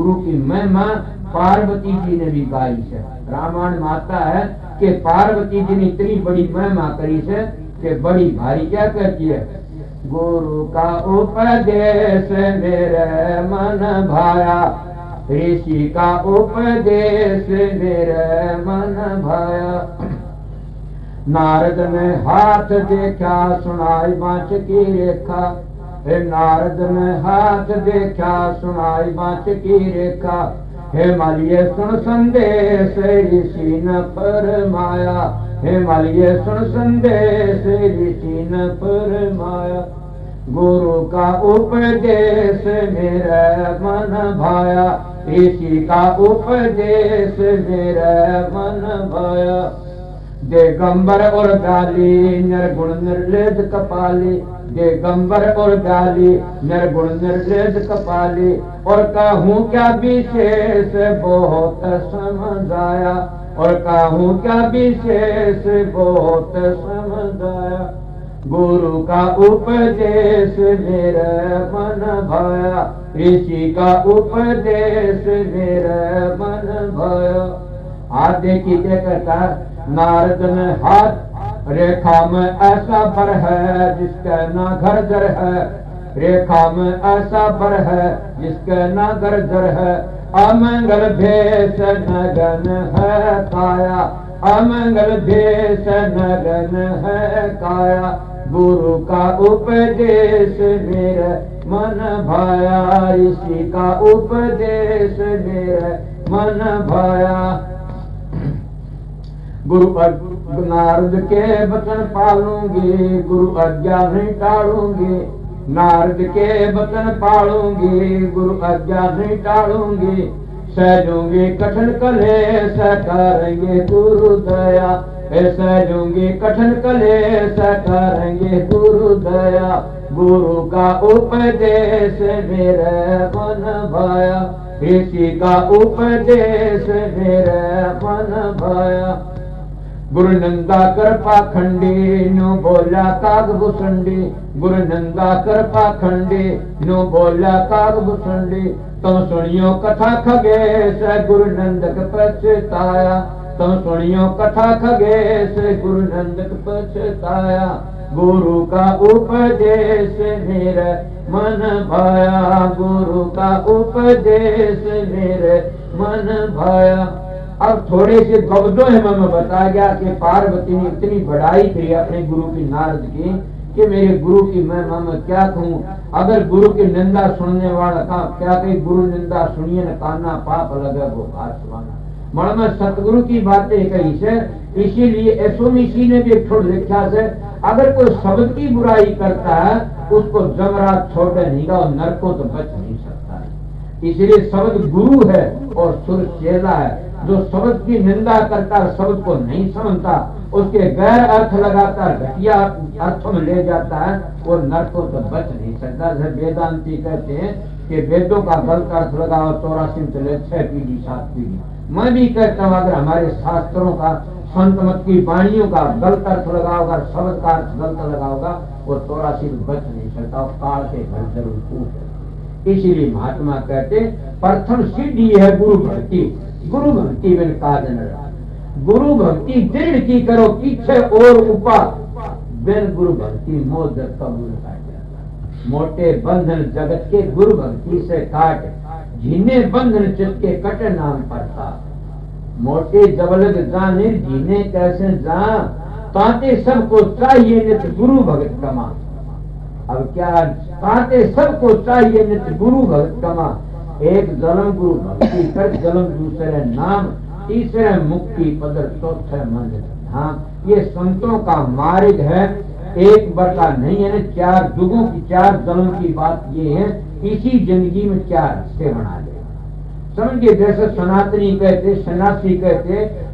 गुरु की महिमा पार्वती जी ने भी गाई है। रामायण में आता है कि पार्वती जी ने इतनी बड़ी महिमा करी है कि बड़ी भारी क्या कहती है, गुरु का उपदेश मेरे मन भाया, ऋषि का उपदेश मेरे मन भाया। नारद ने हाथ देखा सुनाई बाँच की रेखा, हे नारद ने हाथ देखा सुनाई बाँच की रेखा, हे मालिये सुन संदेश ऋषि न फरमाया, हे मालिये सुन संदेश ऋषि न फरमाया। गुरु का उपदेश मेरे मन भाया, ऋषि का उपदेश मेरे मन भाया। दिगंबर और डाली निर्गुण निर्लेद कपाली, दिगंबर और डाली निर्गुण निर्लेद कपाली, और कहूँ क्या विशेष बहुत समझ आया, और कहूँ क्या विशेष बहुत समझ आया। गुरु का उपदेश मेरे मन भाया, ऋषि का उपदेश मेरे मन भाया। हाथ देखी कहता नारद ने हाथ, रेखा में ऐसा बर है जिसका ना घर जर है, रेखा में ऐसा बर है जिसका ना घर जर है। अमंगल भेष नगन है काया, अमंगल भेष नगन है काया। गुरु का उपदेश मेरे मन भाया, ऋषि का उपदेश मेरे मन भाया। गुरु नारद के वचन पालूंगी, गुरु आज्ञा नहीं टालूंगी, नारद के वचन पालूंगी, गुरु आज्ञा नहीं टालूंगी। सहजूंगी कठिन कलेश करेंगे गुरु दया, सहजूंगी कठिन कलेश करेंगे गुरु दया। गुरु का उपदेश मेरे मन भाया, ऋषि का उपदेश मेरे मन भाया। गुरु नंदा कर पाखंडी नो बोला काग भुसंडी, गुरु नंदा कर पाखंडी नो बोला काग भुसंडी। तुम सुनियो कथा खगेश गुरु नंदक पछताया, तुम सुनियो कथा खगेश गुरु नंदक पछताया। गुरु का उपदेश मेरे मन भाया, गुरु का उपदेश मेरे मन भाया। अब थोड़े से शब्दों में बताया गया कि पार्वती ने इतनी बड़ाई करी अपने गुरु की नारद की कि मेरे गुरु की मैं क्या कहूँ। अगर गुरु की निंदा सुनने वाला का क्या कही, गुरु निंदा सुनिए न काना पाप लगे वो काटवाना। मन में सतगुरु की बातें कही से, इसीलिए एसोमिसी ने भी एक छोड़ लिखा से, अगर कोई शब्द की बुराई करता है उसको जमरात छोड़े नहीं और नरकों तो बच नहीं सकता है। इसलिए शब्द गुरु है और सुर चेला है। जो शब्द की निंदा करता है, शब्द को नहीं समझता, उसके गैर अर्थ लगाता है, घटिया अर्थों में ले जाता है, वो नरकों तो बच नहीं सकता। वेदांती कहते हैं कि वेदों का गलत अर्थ लगाओ 84 चले 6 पीढ़ी 7 पीढ़ी। मैं भी कहता हूँ अगर हमारे शास्त्रों का, संत मत की वाणियों का गलत अर्थ लगाओगा, शब्द का अर्थ गलत लगाओगा, वो 84 बच नहीं सकता, काल के घर जरूर कूट। इसीलिए महात्मा कहते प्रथम सीढ़ी है गुरु भक्ति, गुरु भक्ति बिन काज न रहा। गुरु भक्ति दृढ़ की करो पीछे और ऊपर, बिन गुरु भक्ति मोद कबूल काट जाता। मोटे बंधन जगत के गुरु भक्ति से काट, जीने बंधन चित्त के कट नाम पड़ता। मोटे जबलग जाने जीने कैसे जा, ताते सबको चाहिए नित्य गुरु भगत कमा। अब क्या ताते सबको चाहिए नित्य गुरु भगत कमा। एक जन्म गुरु भक्ति कर, जन्म दूसरे नाम, तीसरे मुक्ति पदर, चौथे मंदिर धाम। ये संतों का मार्ग है, एक बार का नहीं है, 4 युगों की 4 जन्म की बात ये है। इसी जिंदगी में 4 हिस्से बना ले समझिए। जैसे सनातनी कहते, सन्यासी कहते,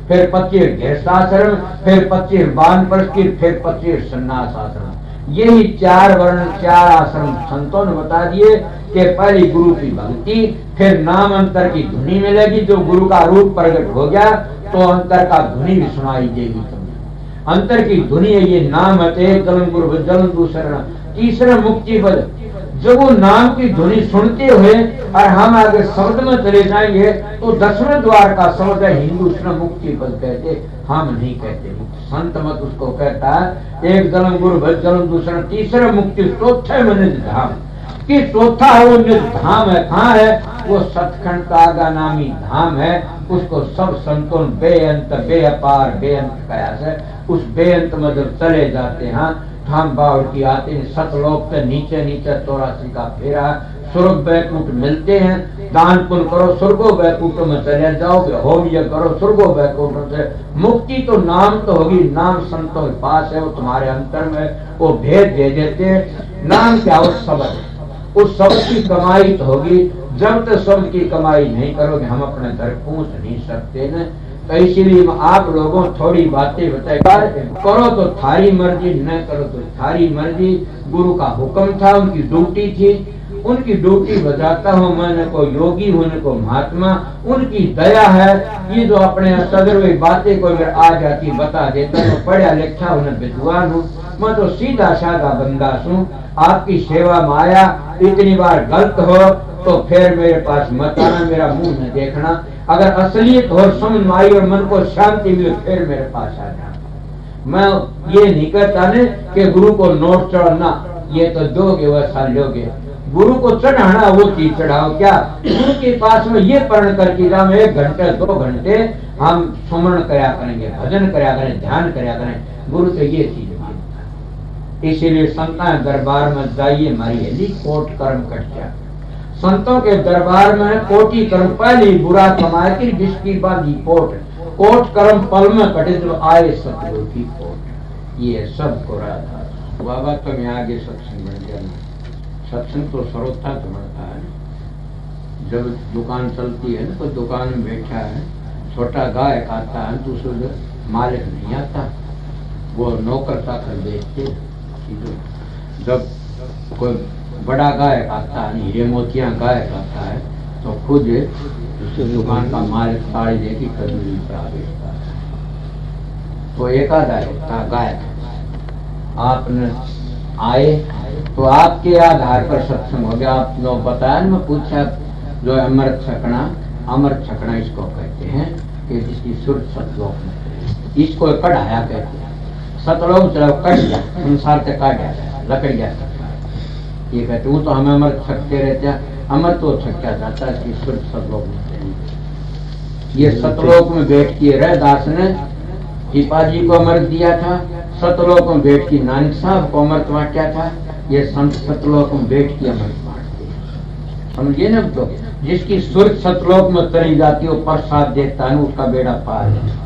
फिर 25 गृहस्थाश्रम, फिर 25 वानप्रस्थी, फिर 25 सन्यास आश्रम। यही 4 वर्ण 4 आश्रम संतों ने बता दिए कि पहली गुरु की भक्ति, फिर नाम अंतर की धुनी मिलेगी। जो गुरु का रूप प्रकट हो गया तो अंतर का धुनी भी सुनाई देगी तुम्हें। अंतर की धुनी है ये नाम है। एक जलन गुरु जलन दूसरा तीसरा मुक्ति पद। जब वो नाम की ध्वनि सुनते हुए और हम आगे शब्द में चले जाएंगे तो 10वें द्वार का शब्द है हिंदू उसमें मुक्ति पद कहते, हम नहीं कहते। संत मत उसको कहता है एक जन्म गुरु भज जन्म दूसरा तीसरा मुक्ति चौथे में निज धाम कि चौथा है वो निज धाम है। कहाँ है वो? सतखंड का आगा नामी धाम है। उसको सब संतों बेअंत बेअपार बेअंत कयास है। उस बेअंत में जब चले जाते हैं हम बावड़ की आते हैं सतलोक से नीचे नीचे 84 का फेरा स्वर्ग बैकुंठ मिलते हैं। दान पुण्य करो स्वर्गो बैकुंठ में चले जाओगे, होम यज्ञ करो स्वर्गो बैकुंठ से। मुक्ति तो नाम तो होगी, नाम संतों के पास है, वो तुम्हारे अंतर में वो भेद दे देते। नाम क्या? उस शब्द, उस शब्द की कमाई तो होगी। जब तक शब्द की कमाई नहीं करोगे हम अपने घर पहुंच नहीं सकते न। तो इसीलिए आप लोगों थोड़ी बातें बताए, करो तो थारी मर्जी, न करो तो थारी मर्जी। गुरु का हुक्म था, उनकी ड्यूटी थी, उनकी ड्यूटी बजाता हूँ मैं। न को योगी हूँ न को महात्मा, उनकी दया है। ये जो अपने सदर हुई बातें को अगर आ जाती बता देता हूँ, पढ़ा लिखा हूँ न विद्वान हूँ, मैं तो सीधा साधा बंदा हूँ। आपकी सेवा में आया, इतनी बार गलत हो तो फिर मेरे पास मत आना, मेरा मुंह न देखना। अगर असलियत हो समझ में आई और मन को शांति मिले फिर मेरे पास आ जाना। मैं ये नहीं कहता न कि गुरु को नोट चढ़ना, ये तो दोगे वैसा लोगे। गुरु को चढ़ाना वो चीज चढ़ाओ क्या? गुरु के पास में ये पढ़ करके जाओ 1 घंटे 2 घंटे हम सुमरण कराया करेंगे, भजन कराया करें, ध्यान कराया करें। गुरु से ये चीज है। इसीलिए संता दरबार में जाइए मारिए कोट कर्म कट जाए। संतों के दरबार में कोटि कर्म पहली बुरा कमाए कि जिसकी बात कोट कोट कर्म पल में कटे जो आए सतगुरु की कोट। ये सब को रहा बाबा तुम आगे सत्संग बन जाना। सत्संग तो सर्वथा तो बढ़ता है। जब दुकान चलती है ना तो दुकान में बैठा है छोटा गायक आता है, दूसरे मालिक नहीं आता, वो नौकर चाकर बेचते। जब कोई बड़ा गायक आता है, हीरे मोतियां गायक आता है तो खुद उसके दुकान का मालिक साड़ी देगी कदमी बेचता है। तो एक आधा होता गायक आपने आए तो आपके आधार पर सत्संग हो गया। आप लोग बताया मैं पूछा जो अमृत छकना इसको कहते हैं कि जिसकी सुर सतलोक में, इसको कढ़ाया कहते हैं। सतलोक चलो कट गया, संसार से काटा लकड़िया ये कहते वो तो हमें अमृत छकते रहते हैं। अमृत तो छक्या जाता है इसकी सुर सतलोक में। ये सतलोक में बैठ के रैदास ने हिपाजी को अमृत दिया था, सतलोक में बैठ की नानक साहब को अमृत बांटा था। ये संत सतलोक में बैठ की अमृत बांटते हैं, समझिए ना। तो जिसकी सुर सतलोक में तरी जाती है वो प्रसाद देता है उसका बेड़ा पार है।